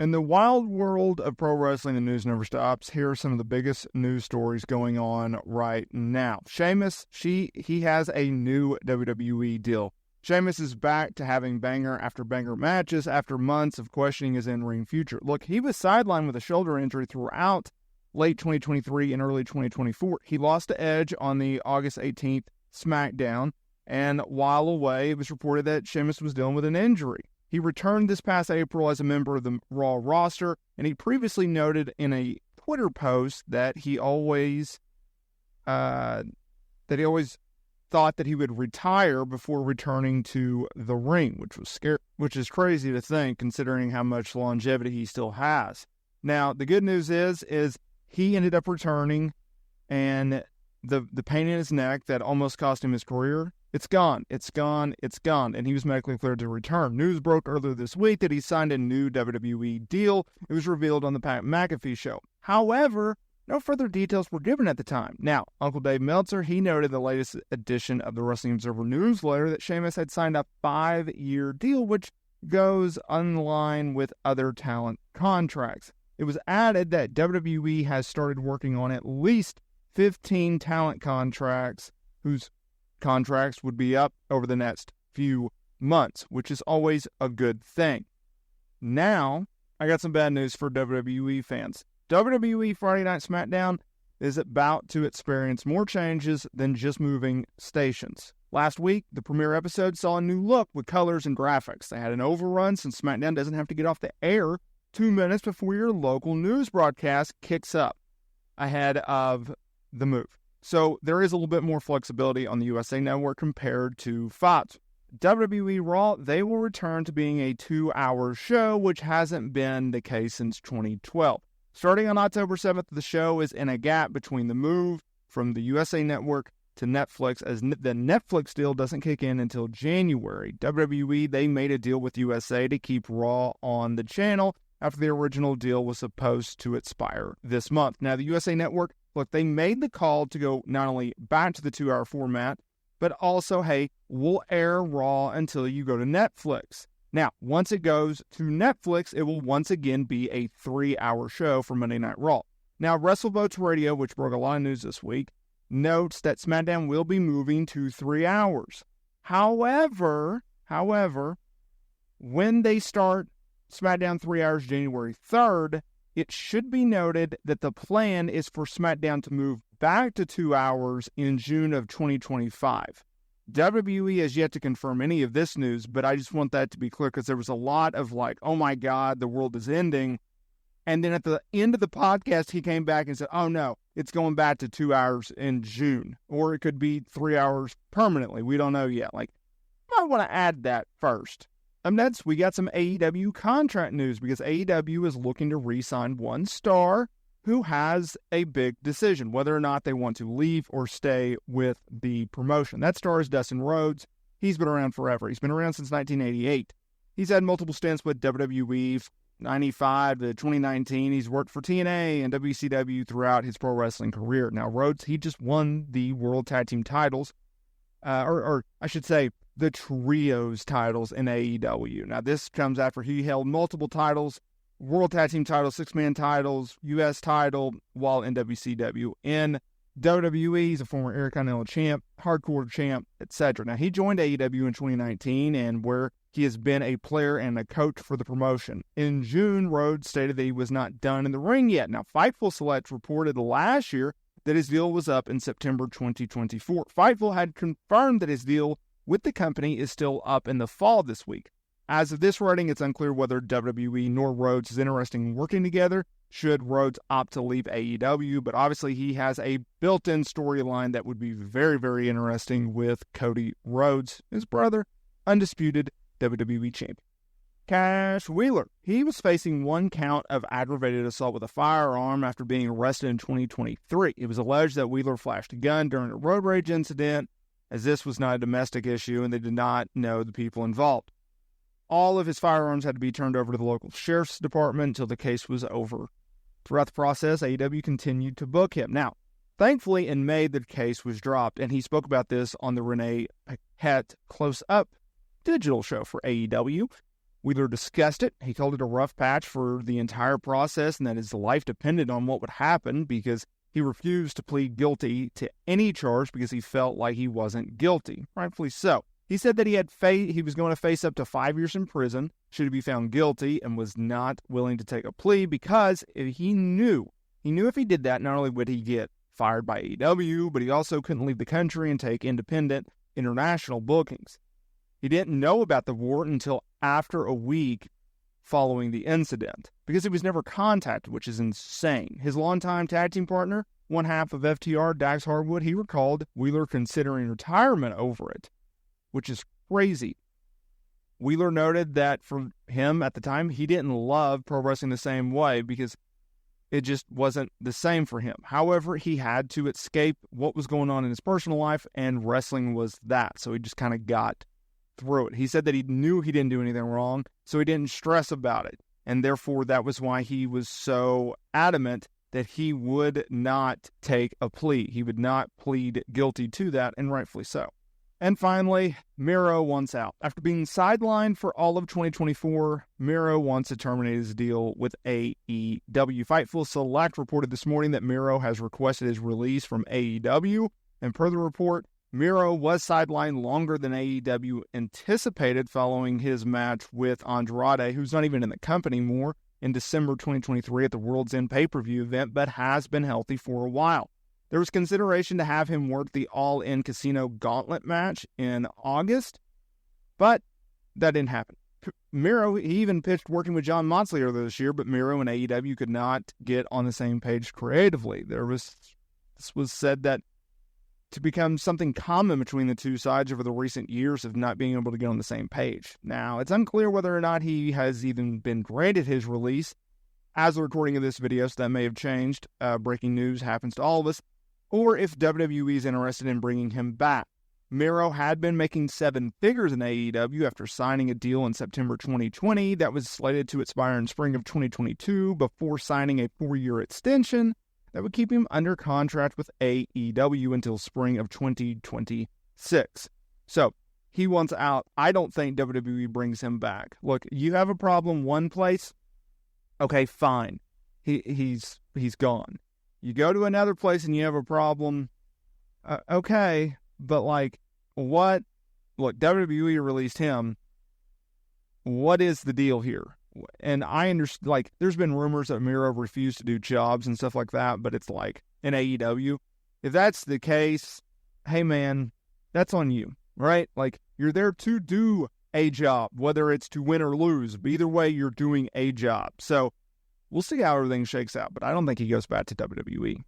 In the wild world of pro wrestling, the news never stops. Here are some of the biggest news stories going on right now. Sheamus, he has a new WWE deal. Sheamus is back to having banger after banger matches after months of questioning his in-ring future. Look, he was sidelined with a shoulder injury throughout late 2023 and early 2024. He lost to Edge on the August 18th Smackdown, and while away, it was reported that Sheamus was dealing with an injury. He returned this past April as a member of the Raw roster, and he previously noted in a Twitter post that he always thought that he would retire before returning to the ring, which is crazy to think considering how much longevity he still has. Now, the good news is he ended up returning, and the pain in his neck that almost cost him his career, it's gone, and he was medically cleared to return. News broke earlier this week that he signed a new WWE deal. It was revealed on the Pat McAfee show. However, no further details were given at the time. Now, Uncle Dave Meltzer, he noted in the latest edition of the Wrestling Observer newsletter that Sheamus had signed a 5-year deal, which goes in line with other talent contracts. It was added that WWE has started working on at least 15 talent contracts whose contracts would be up over the next few months, which is always a good thing. Now, I got some bad news for WWE fans. WWE Friday Night Smackdown is about to experience more changes than just moving stations. Last week, the premiere episode saw a new look with colors and graphics. They had an overrun since SmackDown doesn't have to get off the air 2 minutes before your local news broadcast kicks up ahead of the move. So there is a little bit more flexibility on the USA Network compared to Fox. WWE Raw, they will return to being a 2-hour show, which hasn't been the case since 2012. Starting on October 7th, the show is in a gap between the move from the USA Network to Netflix, as the Netflix deal doesn't kick in until January. WWE, they made a deal with USA to keep Raw on the channel after the original deal was supposed to expire this month. Now, the USA Network, look, they made the call to go not only back to the 2-hour format, but also, hey, we'll air Raw until you go to Netflix. Now, once it goes to Netflix, it will once again be a 3-hour show for Monday Night Raw. Now, WrestleVotes Radio, which broke a lot of news this week, notes that SmackDown will be moving to 3 hours. However, when they start SmackDown 3 hours January 3rd, it should be noted that the plan is for SmackDown to move back to 2 hours in June of 2025. WWE has yet to confirm any of this news, but I just want that to be clear because there was a lot of like, oh my God, the world is ending. And then at the end of the podcast, he came back and said, oh no, it's going back to 2 hours in June. Or it could be 3 hours permanently. We don't know yet. Like, I want to add that first. Next, we got some AEW contract news because AEW is looking to re-sign one star who has a big decision, whether or not they want to leave or stay with the promotion. That star is Dustin Rhodes. He's been around forever. He's been around since 1988. He's had multiple stints with WWE, 95 to 2019. He's worked for TNA and WCW throughout his pro wrestling career. Now, Rhodes, he just won the World Tag Team titles, or I should say, the Trios titles in AEW. Now, this comes after he held multiple titles, World Tag Team titles, 6-man titles, U.S. title, while in WCW. In WWE, he's a former Intercontinental champ, hardcore champ, etc. Now, he joined AEW in 2019, and where he has been a player and a coach for the promotion. In June, Rhodes stated that he was not done in the ring yet. Now, Fightful Select reported last year that his deal was up in September 2024. Fightful had confirmed that his deal with the company is still up in the fall this week. As of this writing, it's unclear whether WWE nor Rhodes is interested in working together should Rhodes opt to leave AEW, but obviously he has a built-in storyline that would be very, very interesting with Cody Rhodes, his brother, undisputed WWE champion. Cash Wheeler, he was facing 1 count of aggravated assault with a firearm after being arrested in 2023. It was alleged that Wheeler flashed a gun during a road rage incident, as this was not a domestic issue and they did not know the people involved. All of his firearms had to be turned over to the local sheriff's department until the case was over. Throughout the process, AEW continued to book him. Now, thankfully, in May, the case was dropped, and he spoke about this on the Renee Paquette Close Up digital show for AEW. Wheeler discussed it. He called it a rough patch for the entire process and that his life depended on what would happen because he refused to plead guilty to any charge because he felt like he wasn't guilty. Rightfully so. He said that he was going to face up to 5 years in prison should he be found guilty and was not willing to take a plea because he knew if he did that, not only would he get fired by AEW, but he also couldn't leave the country and take independent international bookings. He didn't know about the warrant until after a week following the incident because he was never contacted, which is insane. His longtime tag team partner, one half of FTR, Dax Harwood, he recalled Wheeler considering retirement over it, which is crazy. Wheeler noted that for him at the time, he didn't love pro wrestling the same way because it just wasn't the same for him. However, he had to escape what was going on in his personal life, and wrestling was that. So he just kind of got through it. He said that he knew he didn't do anything wrong, so he didn't stress about it. And therefore, that was why he was so adamant that he would not take a plea. He would not plead guilty to that, and rightfully so. And finally, Miro wants out. After being sidelined for all of 2024, Miro wants to terminate his deal with AEW. Fightful Select reported this morning that Miro has requested his release from AEW, and per the report, Miro was sidelined longer than AEW anticipated following his match with Andrade, who's not even in the company anymore, in December 2023 at the World's End pay-per-view event, but has been healthy for a while. There was consideration to have him work the All-In Casino Gauntlet match in August, but that didn't happen. Miro, he even pitched working with John Moxley earlier this year, but Miro and AEW could not get on the same page creatively. This was said that to become something common between the two sides over the recent years of not being able to get on the same page. Now, it's unclear whether or not he has even been granted his release as the recording of this video, so that may have changed. Breaking news happens to all of us. Or if WWE is interested in bringing him back. Miro had been making 7 figures in AEW after signing a deal in September 2020 that was slated to expire in spring of 2022 before signing a 4-year extension that would keep him under contract with AEW until spring of 2026. So, he wants out. I don't think WWE brings him back. Look, you have a problem one place, okay, fine. He's gone. You go to another place and you have a problem, okay, but what? Look, WWE released him. What is the deal here? And I understand, there's been rumors that Miro refused to do jobs and stuff like that, but it's in AEW. If that's the case, hey man, that's on you, right? You're there to do a job, whether it's to win or lose. But either way, you're doing a job. So we'll see how everything shakes out, but I don't think he goes back to WWE.